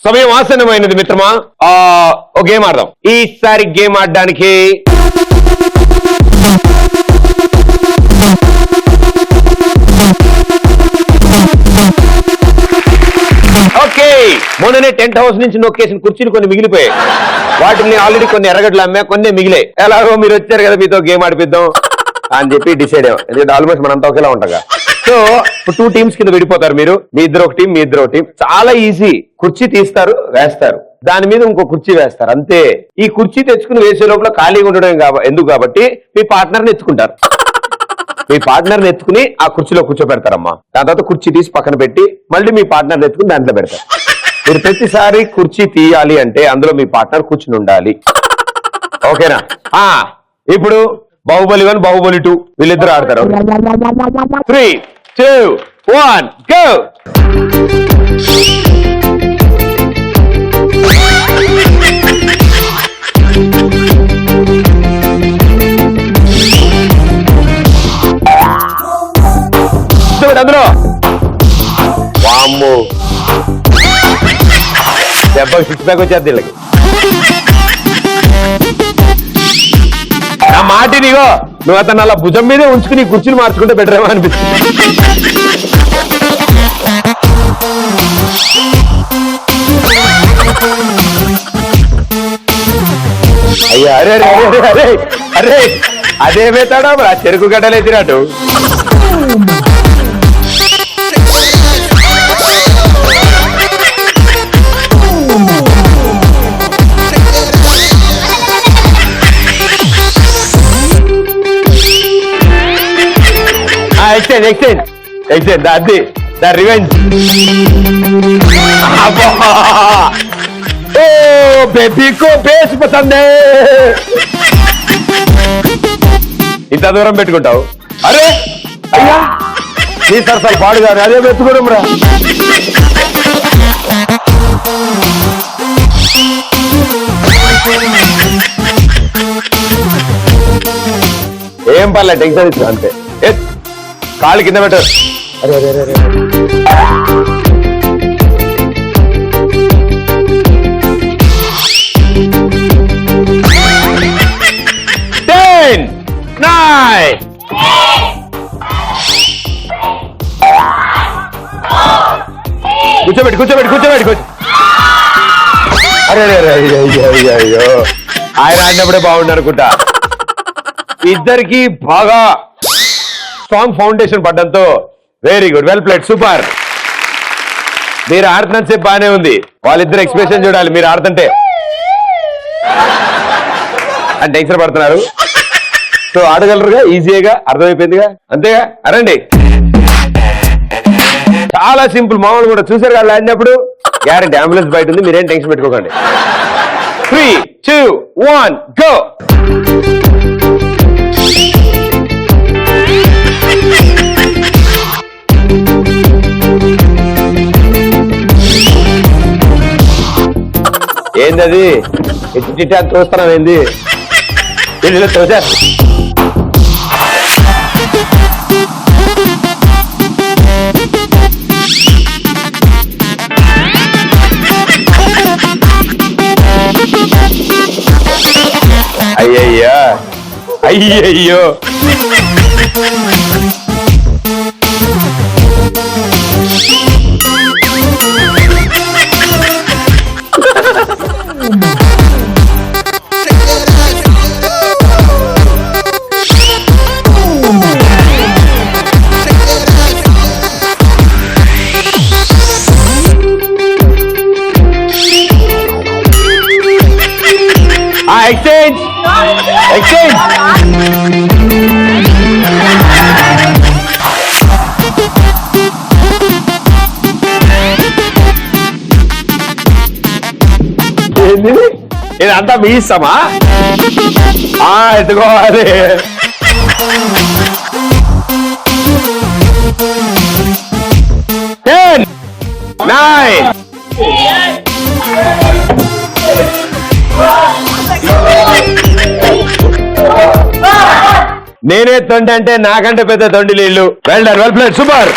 సమయం ఆసన్నమైనది మిత్రమా. ఒక గేమ్ ఆడదాం. ఈసారి గేమ్ ఆడడానికి ఓకే, మొన్ననే టెంట్ హౌస్ నుంచి నొక్కేసిన కుర్చీలు కొన్ని మిగిలిపోయాయి. వాటిని ఆల్రెడీ కొన్ని ఎర్రగడ్డలు అమ్మా, కొన్ని మిగిలాయి. ఎలాగో మీరు వచ్చారు కదా, మీతో గేమ్ ఆడిపిద్దాం అని చెప్పి డిసైడ్ అయ్యాం. ఎందుకంటే ఆల్మోస్ట్ మనంతా ఒకేలా ఉంటాగా. సో 2 టీమ్స్ కింద విడిపోతారు మీరు. మీ ఇద్దరు ఒక టీం, మీ ఇద్దరు ఒక టీం. చాలా ఈజీ. కుర్చీ తీస్తారు, వేస్తారు, దాని మీద ఇంకో కుర్చీ వేస్తారు, అంతే. ఈ కుర్చీ తెచ్చుకుని వేసే లోపల ఖాళీగా ఉండడం ఎందుకు కాబట్టి మీ పార్ట్నర్ని ఎత్తుకుంటారు. మీ పార్ట్నర్ని ఎత్తుకుని ఆ కుర్చీలో కూర్చోబెడతారమ్మా. దాని తర్వాత కుర్చీ తీసి పక్కన పెట్టి మళ్ళీ మీ పార్ట్నర్ని ఎత్తుకుని దాంట్లో పెడతారు. మీరు ప్రతిసారి కుర్చీ తీయాలి అంటే అందులో మీ పార్ట్నర్ కూర్చుని ఉండాలి. ఓకేనా? ఇప్పుడు బాహుబలి 1, బాహుబలి 2 వీళ్ళిద్దరు ఆడతారు. 3, 2, 1 గో. అందులో వామ్మో, దెబ్బకి 6 ప్యాక్ వచ్చేది వీళ్ళకి. నా మాట నీగో, నువ్వు అతను అలా భుజం మీదే ఉంచుకుని కుర్చీలు మార్చుకుంటే బెటర్ ఏమో అనిపిస్తుంది. అయ్యా, అరే అరే అరే అరే అరే, అదే వేతాడా మరి ఆ చెరుకు గడ్డలు ఎత్తినట్టు. ఎక్స్చేంజ్ అది ద రివెంజ్. ఓ బేబీ కో బేస్ పసందే. ఇంత దూరం పెట్టుకుంటావు? అరే అయ్యా, నీ సరసలు పాడుగారు, అదే పెట్టుకోవడం రా. ఏం పర్లే, టెన్షన్ ఇచ్చు అంతే. కాళ్ళు కింద పెట్టారు. అరే అరే అరే 10, 9. కూర్చోబెట్టి. అరే అరే అయ్యో, ఆయన ఆడినప్పుడే బాగుండు అనుకుంటా. ఇద్దరికి బాగా స్ట్రాంగ్ ఫౌండేషన్ పడ్డంతో very good, well played, super. మీరు ఆడుతున్నంత సేపు బాగానే ఉంది. వాళ్ళిద్దరు ఎక్స్ప్రెషన్ చూడాలి మీరు ఆడుతుంటే. అంటే టెన్షన్ పడుతున్నారు. సో ఆడగలరుగా, ఈజీగా, అర్థమైపోయిందిగా, అంతేగా? అరండి, చాలా సింపుల్. మామూలు కూడా చూసారు కదా ఆడినప్పుడు. గ్యారెంటీ అంబులెన్స్ బయట ఉంది, మీరేం టెన్షన్ పెట్టుకోకండి. 3, 2, 1 గో. ఏందది ఎట్టి తోస్తున్నాం? ఏంది తోసా? అయ్యయ్యో exchange. ఇదంతా మీ ఇష్టమా? ఎత్తుకోవాలి. Ten, 9. నేనే తొండి అంటే నాకంటే పెద్ద తొండి నీళ్ళు. Well done, well played, super.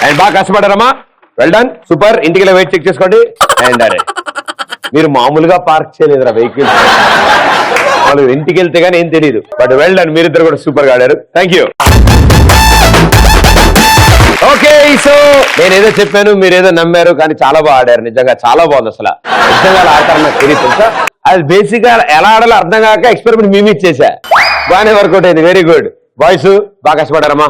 And బాగా కష్టపడ్డారమ్మా. Well done, super. ఇంటికి వెయిట్ చెక్ చేసుకోండి. అండ్ అరే మీరు మామూలుగా పార్క్ చేయలేదురా వెహికల్, వాళ్ళు ఇంటికి వెళ్తే గానీ ఏం తెలియదు. బట్ వెల్ డన్, మీరిద్దరు కూడా సూపర్ గా ఆడారు. Thank you. ఓకే, సో నేనేదో చెప్పాను, మీరేదో నమ్మారు, కానీ చాలా బాగా ఆడారు. నిజంగా చాలా బాగుంది. అసలు నిజంగా అలా ఆడతారు నాకు తెలియదు తెలుసా. అది బేసిక్ గా ఎలా ఆడాలో అర్థం కాక ఎక్స్పెరిమెంట్ మీ మీద చేశా. బాగానే వర్కౌట్ అయింది. వెరీ గుడ్ బాయ్స్, బాగా కష్టపడారమ్మా.